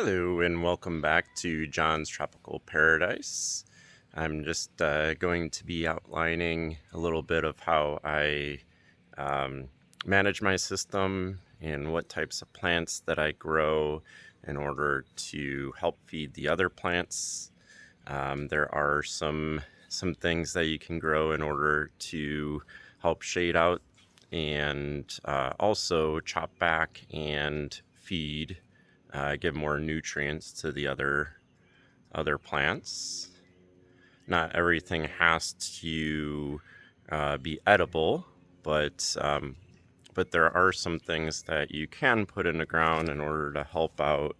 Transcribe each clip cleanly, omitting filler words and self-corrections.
Hello and welcome back to John's Tropical Paradise. I'm just going to be outlining a little bit of how I manage my system and what types of plants that I grow in order to help feed the other plants. There are some things that you can grow in order to help shade out and also chop back and feed, give more nutrients to the other plants. Not everything has to be edible, but there are some things that you can put in the ground in order to help out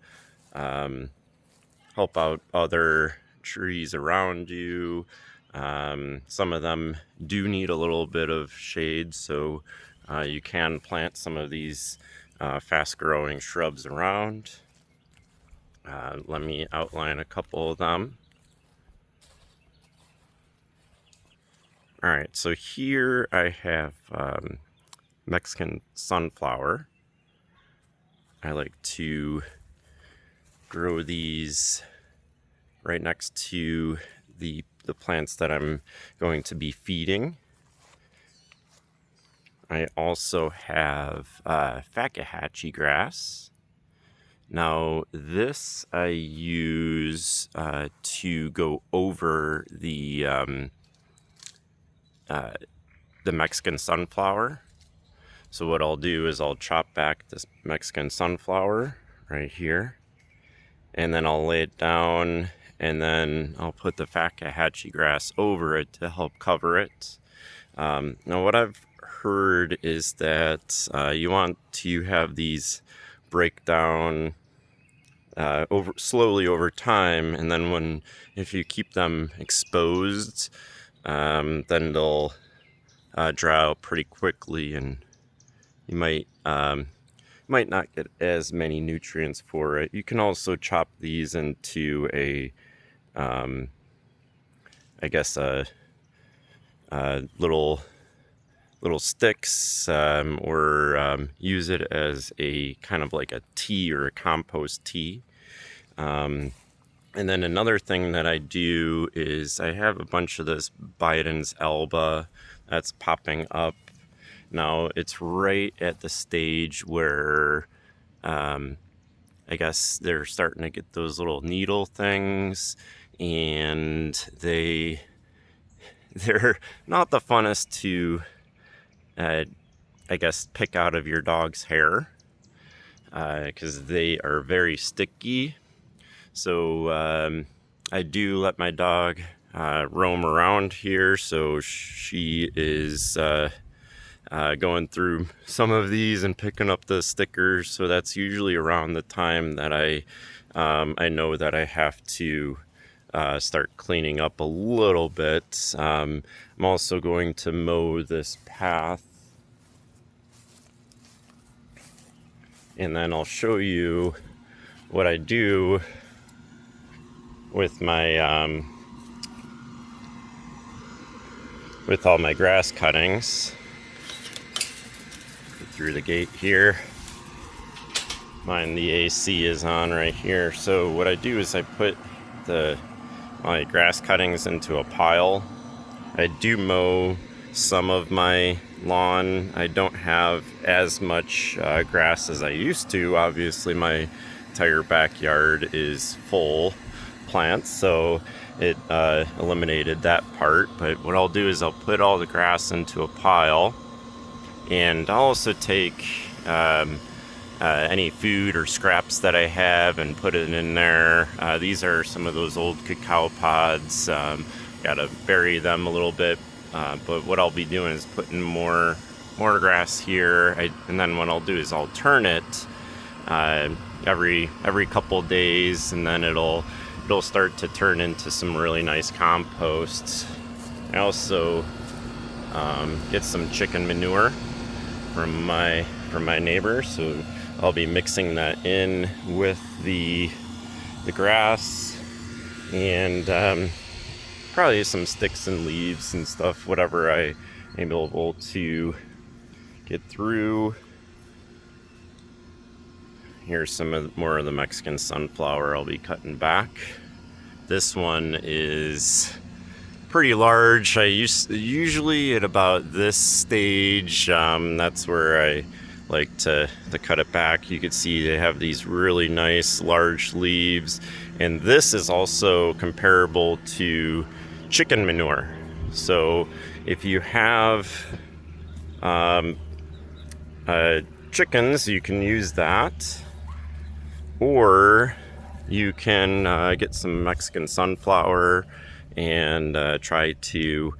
other trees around you. Some of them do need a little bit of shade, so you can plant some of these fast-growing shrubs around. Let me outline a couple of them. All right, so here I have Mexican sunflower. I like to grow these right next to the plants that I'm going to be feeding. I also have Fakahatchee Grass. Now this I use to go over the Mexican sunflower. So what I'll do is I'll chop back this Mexican sunflower right here, and then I'll lay it down, and then I'll put the Fakahatchee grass over it to help cover it. Now what I've heard is that you want to have these break down slowly over time, and then if you keep them exposed, then they'll dry out pretty quickly, and you might not get as many nutrients for it. You can also chop these into little sticks, or use it as a kind of like a tea or a compost tea. And then another thing that I do is I have a bunch of this Biden's alba that's popping up. Now it's right at the stage where I guess they're starting to get those little needle things, and they're not the funnest to I guess pick out of your dog's hair, because they are very sticky. So I do let my dog roam around here, so she is going through some of these and picking up the stickers. So that's usually around the time that I know that I have to start cleaning up a little bit. I'm also going to mow this path, and then I'll show you what I do with my with all my grass cuttings. Through the gate here. The AC is on right here. So what I do is I put my grass cuttings into a pile. I do mow some of my lawn. I don't have as much grass as I used to. Obviously my entire backyard is full plants, so it eliminated that part. But what I'll do is I'll put all the grass into a pile, and I'll also take any food or scraps that I have and put it in there. These are some of those old cacao pods. Gotta bury them a little bit, but what I'll be doing is putting more grass here, and then what I'll do is I'll turn it every couple days, and then it'll start to turn into some really nice compost. I also get some chicken manure from my neighbor, so I'll be mixing that in with the grass, and probably some sticks and leaves and stuff, whatever I am able to get through. here's some more of the Mexican sunflower I'll be cutting back. This one is pretty large. I usually at about this stage, that's where I like to cut it back. You can see they have these really nice large leaves, and this is also comparable to chicken manure. So if you have chickens, you can use that, or you can get some Mexican sunflower and try to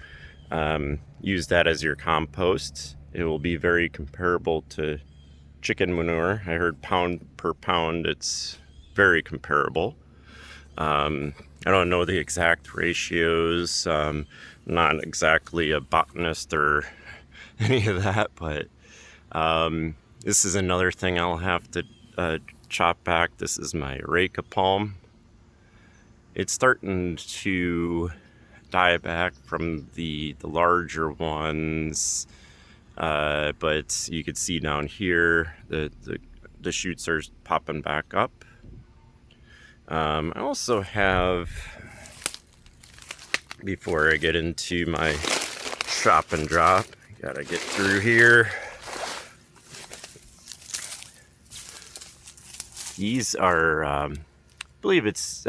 use that as your compost. It will be very comparable to chicken manure. I heard pound per pound, it's very comparable. I don't know the exact ratios. Not exactly a botanist or any of that, but this is another thing I'll have to chop back. This is my Rake palm. It's starting to die back from the larger ones, but you can see down here the shoots are popping back up. I also have, before I get into my chop and drop, gotta get through here. These are, I believe it's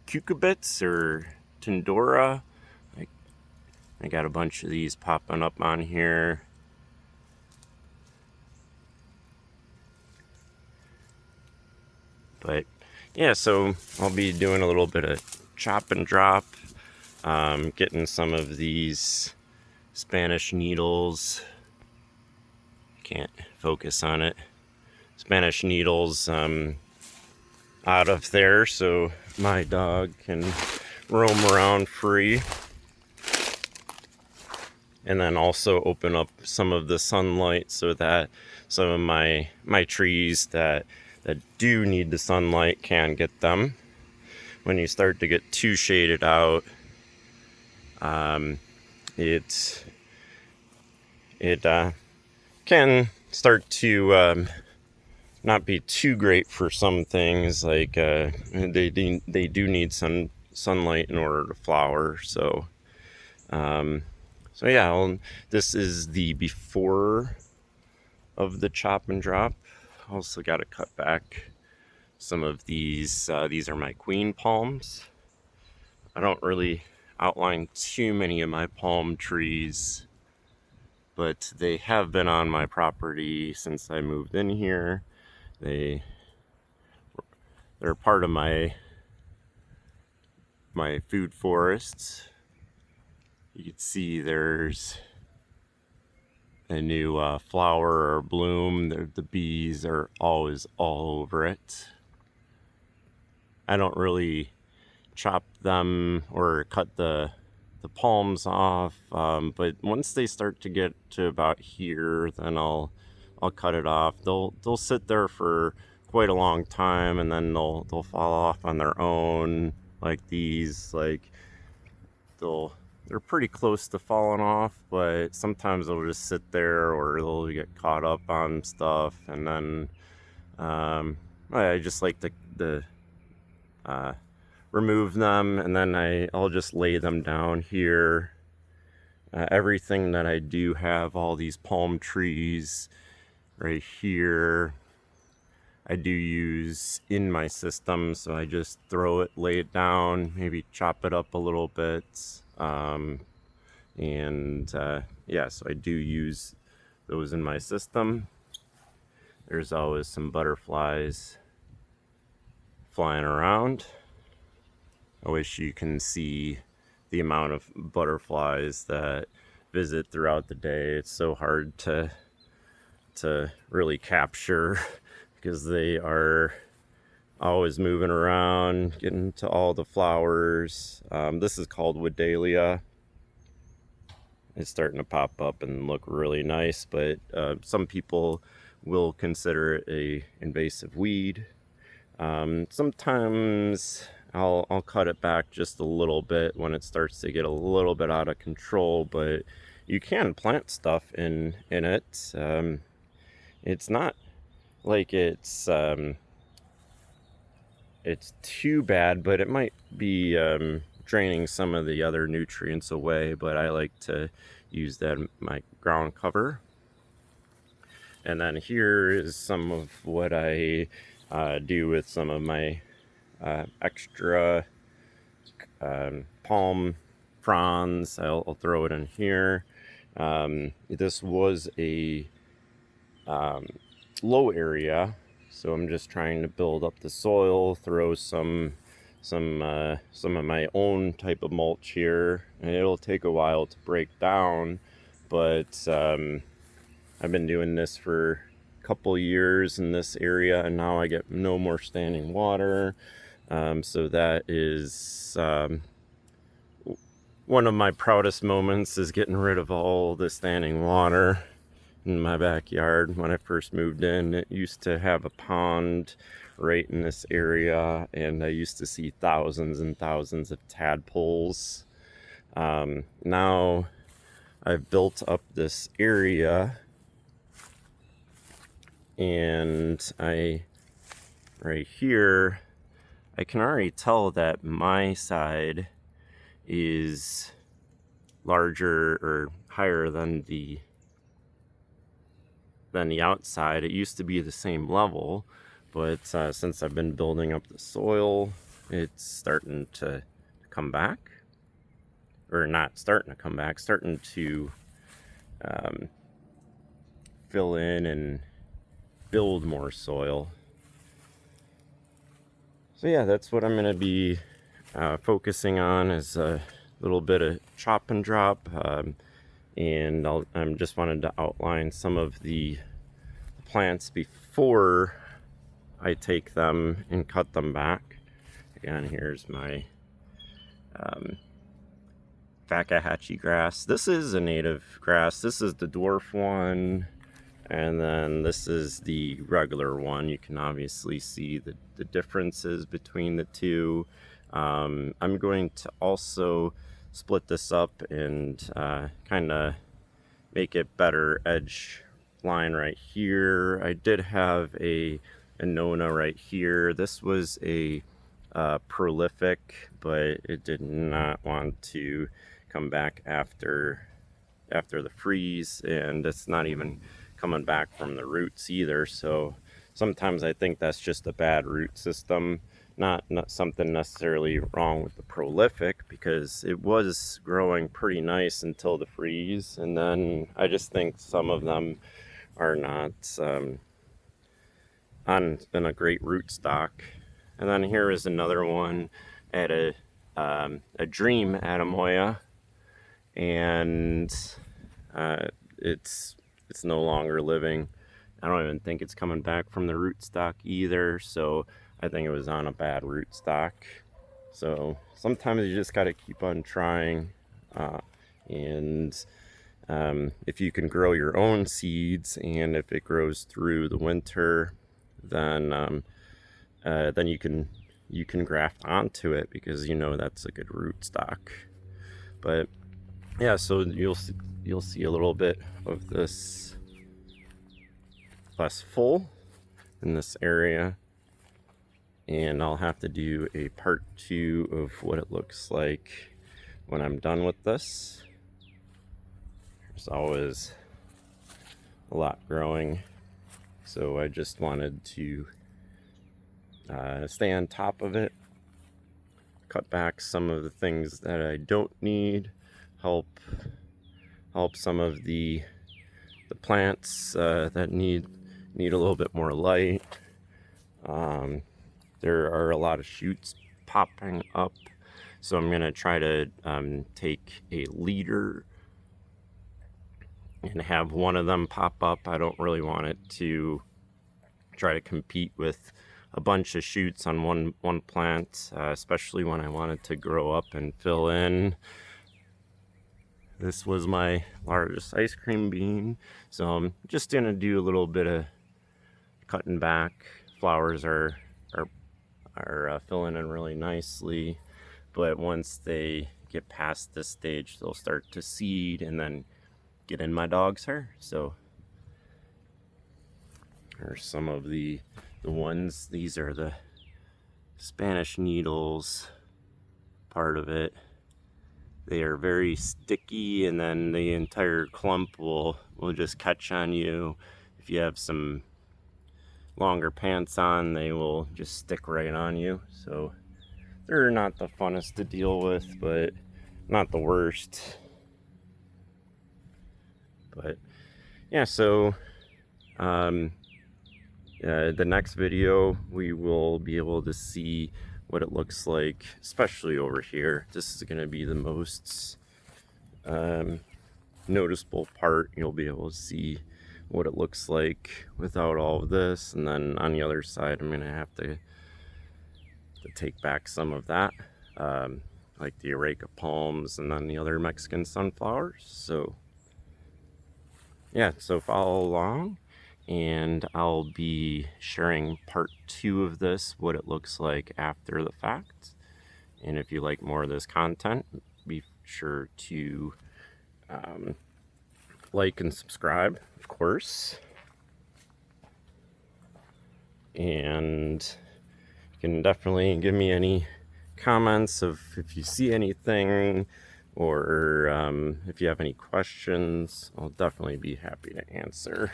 cucurbits or tindora. I got a bunch of these popping up on here. But yeah, so I'll be doing a little bit of chop and drop, getting some of these Spanish needles. Can't focus on it. Spanish needles out of there so my dog can roam around free. And then also open up some of the sunlight so that some of my trees that do need the sunlight can get them. When you start to get too shaded out, it can start to not be too great for some things. Like they do need some sunlight in order to flower. So yeah, this is the before of the chop and drop. Also got to cut back some of these. These are my queen palms. I don't really outline too many of my palm trees, but they have been on my property since I moved in here. They're part of my food forests. You can see there's a new flower or bloom. The bees are always all over it. I don't really chop them or cut the palms off, but once they start to get to about here, then I'll cut it off. They'll sit there for quite a long time, and then they'll fall off on their own. Like these, like they're pretty close to falling off, but sometimes they'll just sit there or they'll get caught up on stuff, and then I just like to remove them, and then I'll just lay them down here. Everything that I do have, all these palm trees right here, I do use in my system, so I just throw it, lay it down, maybe chop it up a little bit, yeah, so I do use those in my system. There's always some butterflies flying around. I wish you can see the amount of butterflies that visit throughout the day. It's so hard to really capture because they are always moving around, getting to all the flowers. This is called Wedelia. It's starting to pop up and look really nice, but some people will consider it a invasive weed. Sometimes I'll cut it back just a little bit when it starts to get a little bit out of control, but you can plant stuff in it. It's not like it's too bad, but it might be draining some of the other nutrients away. But I like to use that in my ground cover. And then here is some of what I do with some of my extra palm fronds. I'll throw it in here. This was a low area, so I'm just trying to build up the soil, throw some of my own type of mulch here, and it'll take a while to break down, but I've been doing this for a couple years in this area, and now I get no more standing water. So that is one of my proudest moments, is getting rid of all the standing water in my backyard. When I first moved in, it used to have a pond right in this area, and I used to see thousands and thousands of tadpoles. Now I've built up this area, and right here, I can already tell that my side is larger or higher than the outside. It used to be the same level, but since I've been building up the soil, it's starting to come back, or not starting to come back, starting to fill in and build more soil. So yeah, that's what I'm going to be focusing on, is a little bit of chop and drop, and I'm just wanted to outline some of the plants before I take them and cut them back. Again, here's my Fakahatchee grass. This is a native grass. This is the dwarf one, and then this is the regular one. You can obviously see the differences between the two. I'm going to also split this up and kind of make it better edge line right here. I did have a Annona right here. This was a prolific, but it did not want to come back after the freeze, and it's not even coming back from the roots either. So sometimes I think that's just a bad root system, not something necessarily wrong with the prolific, because it was growing pretty nice until the freeze, and then I just think some of them are not in a great rootstock. And then here is another one at a dream Atemoya, and it's no longer living. I don't even think it's coming back from the rootstock either, so I think it was on a bad rootstock. So sometimes you just got to keep on trying, and if you can grow your own seeds, and if it grows through the winter, then you can graft onto it, because you know that's a good rootstock. But yeah, so you'll see a little bit of this less full in this area, and I'll have to do a part 2 of what it looks like when I'm done with this. There's always a lot growing, so I just wanted to stay on top of it, cut back some of the things that I don't need, help some of the plants that need a little bit more light. There are a lot of shoots popping up, so I'm gonna try to take a leader and have one of them pop up. I don't really want it to try to compete with a bunch of shoots on one plant, especially when I want it to grow up and fill in. This was my largest ice cream bean, so I'm just gonna do a little bit of cutting back. Flowers are filling in really nicely, but once they get past this stage, they'll start to seed and then get in my dog's hair. So are some of the ones. These are the Spanish needles part of it. They are very sticky, and then the entire clump will just catch on you. If you have some longer pants on, they will just stick right on you. So they're not the funnest to deal with, but not the worst. But yeah, so the next video we will be able to see what it looks like, especially over here. This is going to be the most noticeable part. You'll be able to see what it looks like without all of this, and then on the other side I'm going to have to take back some of that, like the Rake palms and then the other Mexican sunflowers. So yeah, so follow along, and I'll be sharing part 2 of this, what it looks like after the fact. And if you like more of this content, be sure to like and subscribe, of course. And you can definitely give me any comments of if you see anything, or if you have any questions. I'll definitely be happy to answer.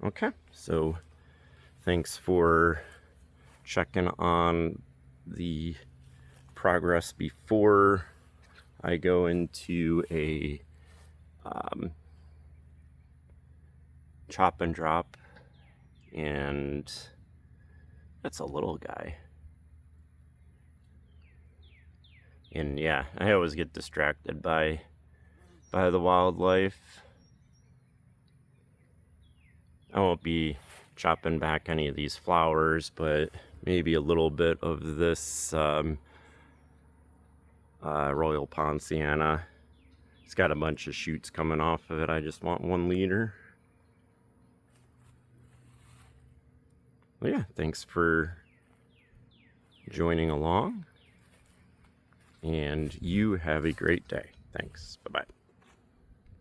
Okay, so thanks for checking on the progress before I go into a chop and drop. And that's a little guy. And yeah, I always get distracted by the wildlife. I won't be chopping back any of these flowers, but maybe a little bit of this Royal Poinciana. It's got a bunch of shoots coming off of it. I just want 1 liter. Well, yeah, thanks for joining along, and you have a great day. Thanks. Bye-bye.